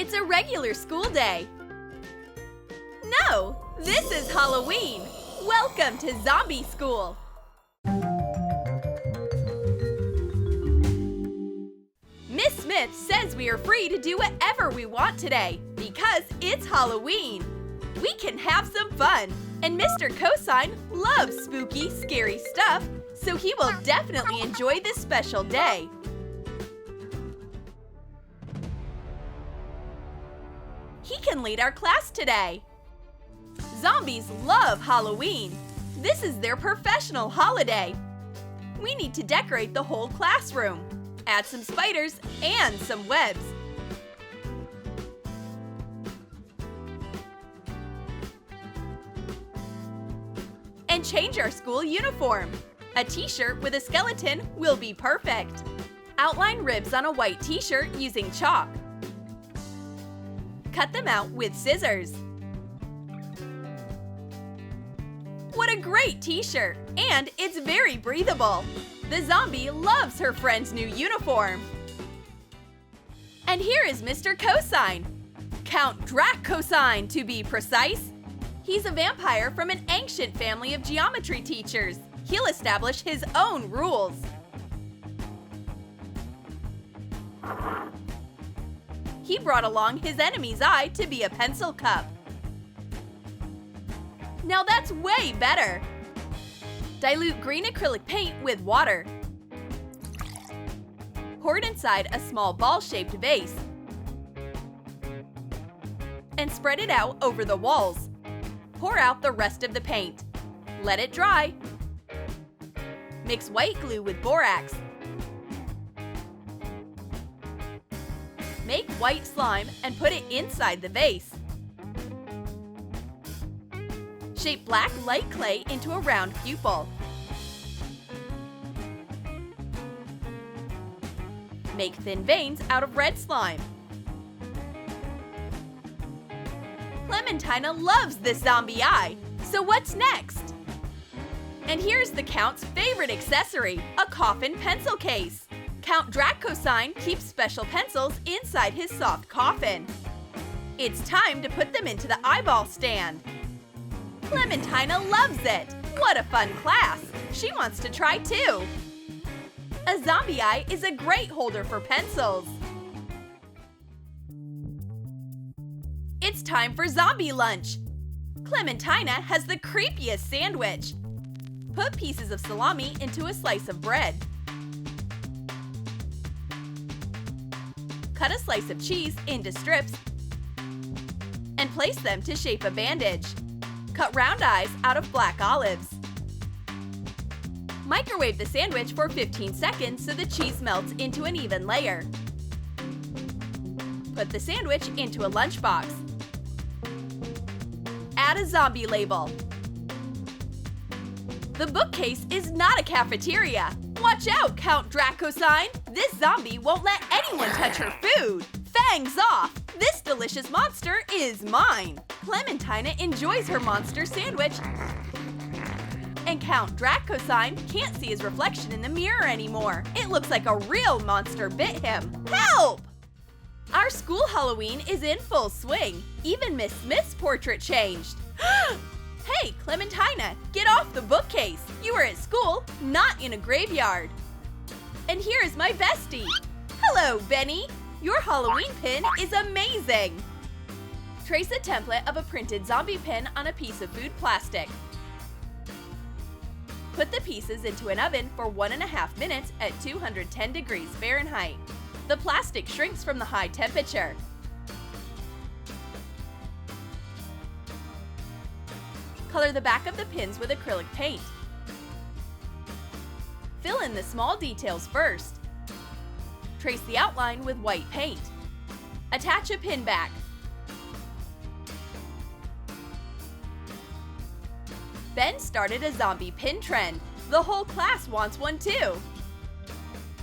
It's a regular school day. No, this is Halloween. Welcome to Zombie School. Miss Smith says we are free to do whatever we want today because it's Halloween. We can have some fun. And Mr. Cosine loves spooky, scary stuff, so he will definitely enjoy this special day. He can lead our class today. Zombies love Halloween. This is their professional holiday. We need to decorate the whole classroom. Add some spiders and some webs. And change our school uniform. A t-shirt with a skeleton will be perfect. Outline ribs on a white t-shirt using chalk. Cut them out with scissors. What a great t-shirt! And it's very breathable. The zombie loves her friend's new uniform. And here is Mr. Cosine. Count Dracosine to be precise. He's a vampire from an ancient family of geometry teachers. He'll establish his own rules. He brought along his enemy's eye to be a pencil cup. Now that's way better! Dilute green acrylic paint with water. Pour it inside a small ball-shaped vase. And spread it out over the walls. Pour out the rest of the paint. Let it dry. Mix white glue with borax. Make white slime and put it inside the vase. Shape black light clay into a round pupil. Make thin veins out of red slime. Clementina loves this zombie eye, so what's next? And here's the Count's favorite accessory, a coffin pencil case. Count Dracosine keeps special pencils inside his soft coffin. It's time to put them into the eyeball stand. Clementina loves it! What a fun class! She wants to try too! A zombie eye is a great holder for pencils. It's time for zombie lunch! Clementina has the creepiest sandwich. Put pieces of salami into a slice of bread. Cut a slice of cheese into strips and place them to shape a bandage. Cut round eyes out of black olives. Microwave the sandwich for 15 seconds so the cheese melts into an even layer. Put the sandwich into a lunchbox. Add a zombie label. The bookcase is not a cafeteria. Watch out, Count Dracosine! This zombie won't let anyone touch her food! Fangs off! This delicious monster is mine! Clementina enjoys her monster sandwich, and Count Dracosine can't see his reflection in the mirror anymore. It looks like a real monster bit him. Help! Our school Halloween is in full swing. Even Miss Smith's portrait changed. Hey, Clementina, get off the bookcase. You are at school, not in a graveyard. And here is my bestie. Hello, Benny. Your Halloween pin is amazing. Trace a template of a printed zombie pin on a piece of food plastic. Put the pieces into an oven for 1.5 minutes at 210 degrees Fahrenheit. The plastic shrinks from the high temperature. Color the back of the pins with acrylic paint. Fill in the small details first. Trace the outline with white paint. Attach a pin back. Ben started a zombie pin trend. The whole class wants one too.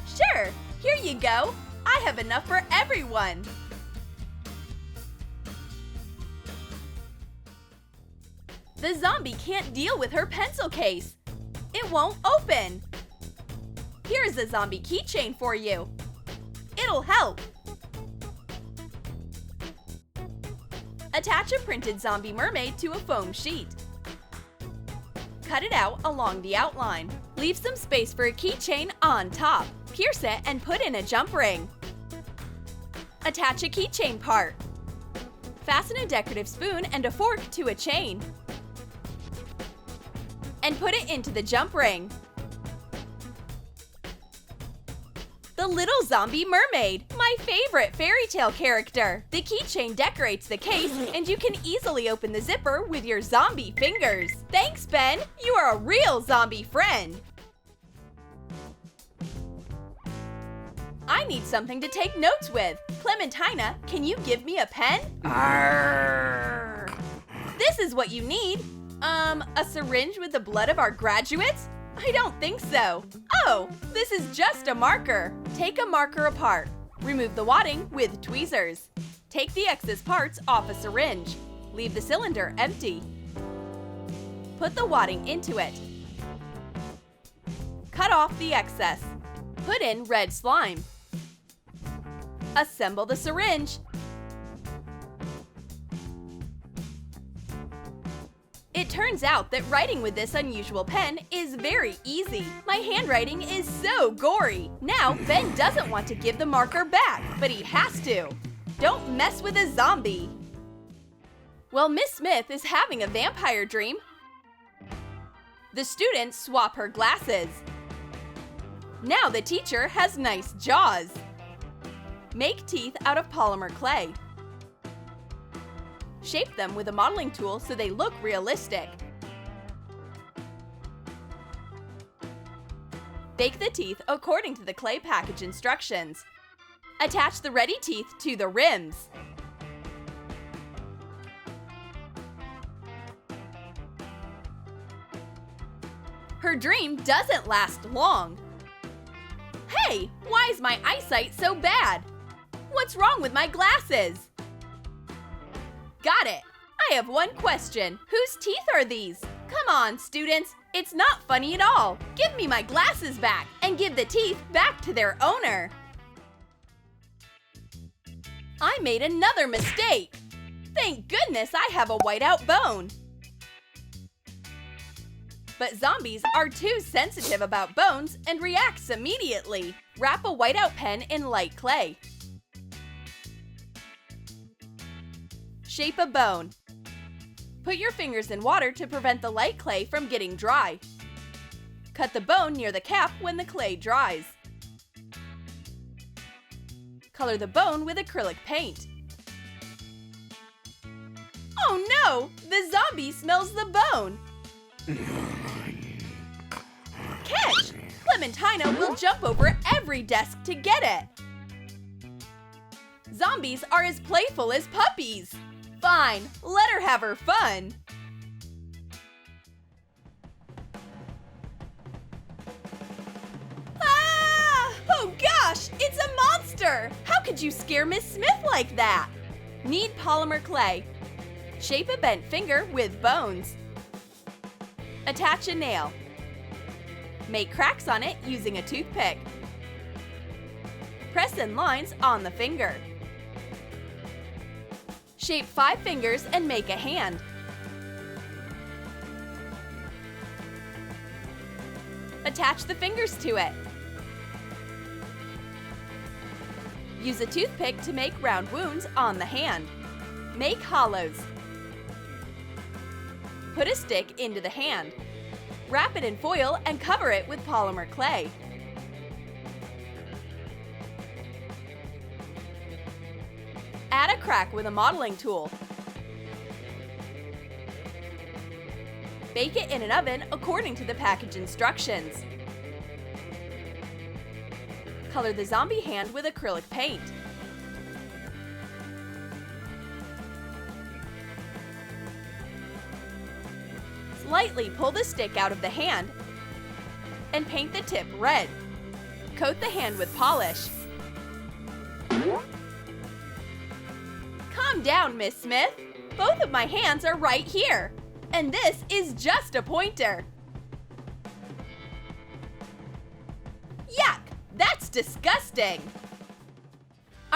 Sure, here you go. I have enough for everyone. The zombie can't deal with her pencil case. It won't open. Here's a zombie keychain for you. It'll help. Attach a printed zombie mermaid to a foam sheet. Cut it out along the outline. Leave some space for a keychain on top. Pierce it and put in a jump ring. Attach a keychain part. Fasten a decorative spoon and a fork to a chain. And put it into the jump ring. The little zombie mermaid, my favorite fairy tale character. The keychain decorates the case, and you can easily open the zipper with your zombie fingers. Thanks, Ben. You are a real zombie friend. I need something to take notes with. Clementina, can you give me a pen? Arrgh. This is what you need. A syringe with the blood of our graduates? I don't think so. Oh, this is just a marker. Take a marker apart. Remove the wadding with tweezers. Take the excess parts off a syringe. Leave the cylinder empty. Put the wadding into it. Cut off the excess. Put in red slime. Assemble the syringe. It turns out that writing with this unusual pen is very easy. My handwriting is so gory. Now, Ben doesn't want to give the marker back, but he has to. Don't mess with a zombie. Well, Miss Smith is having a vampire dream. The students swap her glasses. Now the teacher has nice jaws. Make teeth out of polymer clay. Shape them with a modeling tool so they look realistic. Bake the teeth according to the clay package instructions. Attach the ready teeth to the rims. Her dream doesn't last long. Hey, why is my eyesight so bad? What's wrong with my glasses? Got it! I have one question. Whose teeth are these? Come on, students. It's not funny at all. Give me my glasses back and give the teeth back to their owner. I made another mistake. Thank goodness I have a whiteout bone. But zombies are too sensitive about bones and reacts immediately. Wrap a whiteout pen in light clay. Shape a bone. Put your fingers in water to prevent the light clay from getting dry. Cut the bone near the cap when the clay dries. Color the bone with acrylic paint. Oh no! The zombie smells the bone! Catch! Clementina will jump over every desk to get it! Zombies are as playful as puppies! Fine, let her have her fun! Ah! Oh gosh, it's a monster! How could you scare Miss Smith like that? Need polymer clay. Shape a bent finger with bones. Attach a nail. Make cracks on it using a toothpick. Press in lines on the finger. Shape 5 fingers and make a hand. Attach the fingers to it. Use a toothpick to make round wounds on the hand. Make hollows. Put a stick into the hand. Wrap it in foil and cover it with polymer clay. Add a crack with a modeling tool. Bake it in an oven according to the package instructions. Color the zombie hand with acrylic paint. Lightly pull the stick out of the hand and paint the tip red. Coat the hand with polish. Calm down, Miss Smith. Both of my hands are right here, and this is just a pointer. Yuck! That's disgusting!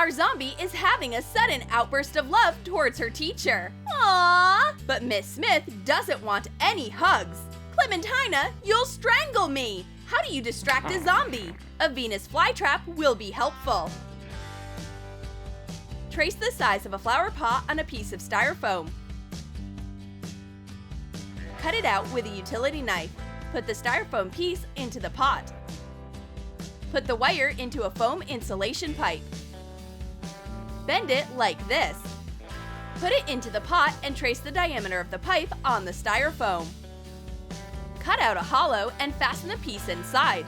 Our zombie is having a sudden outburst of love towards her teacher. Aww! But Miss Smith doesn't want any hugs. Clementina, you'll strangle me! How do you distract a zombie? A Venus flytrap will be helpful. Trace the size of a flower pot on a piece of styrofoam. Cut it out with a utility knife. Put the styrofoam piece into the pot. Put the wire into a foam insulation pipe. Bend it like this. Put it into the pot and trace the diameter of the pipe on the styrofoam. Cut out a hollow and fasten the piece inside.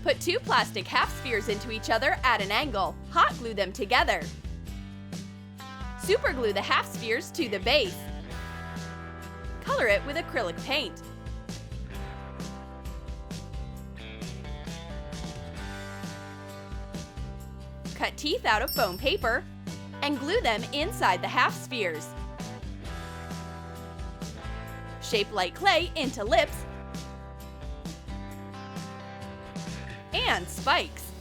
Put 2 plastic half spheres into each other at an angle. Hot glue them together. Superglue the half spheres to the base. Color it with acrylic paint. Cut teeth out of foam paper and glue them inside the half spheres. Shape light clay into lips and spikes.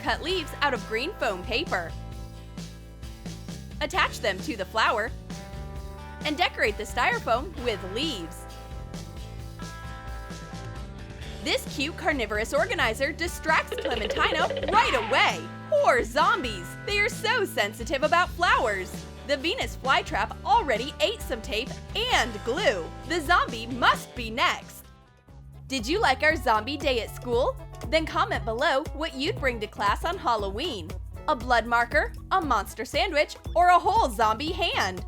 Cut leaves out of green foam paper. Attach them to the flower and decorate the styrofoam with leaves. This cute carnivorous organizer distracts Clementina right away. Poor zombies! They are so sensitive about flowers. The Venus flytrap already ate some tape and glue. The zombie must be next. Did you like our zombie day at school? Then comment below what you'd bring to class on Halloween. A blood marker, a monster sandwich, or a whole zombie hand.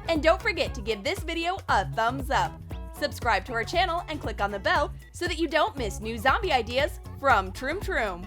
And don't forget to give this video a thumbs up. Subscribe to our channel and click on the bell so that you don't miss new zombie ideas from Troom.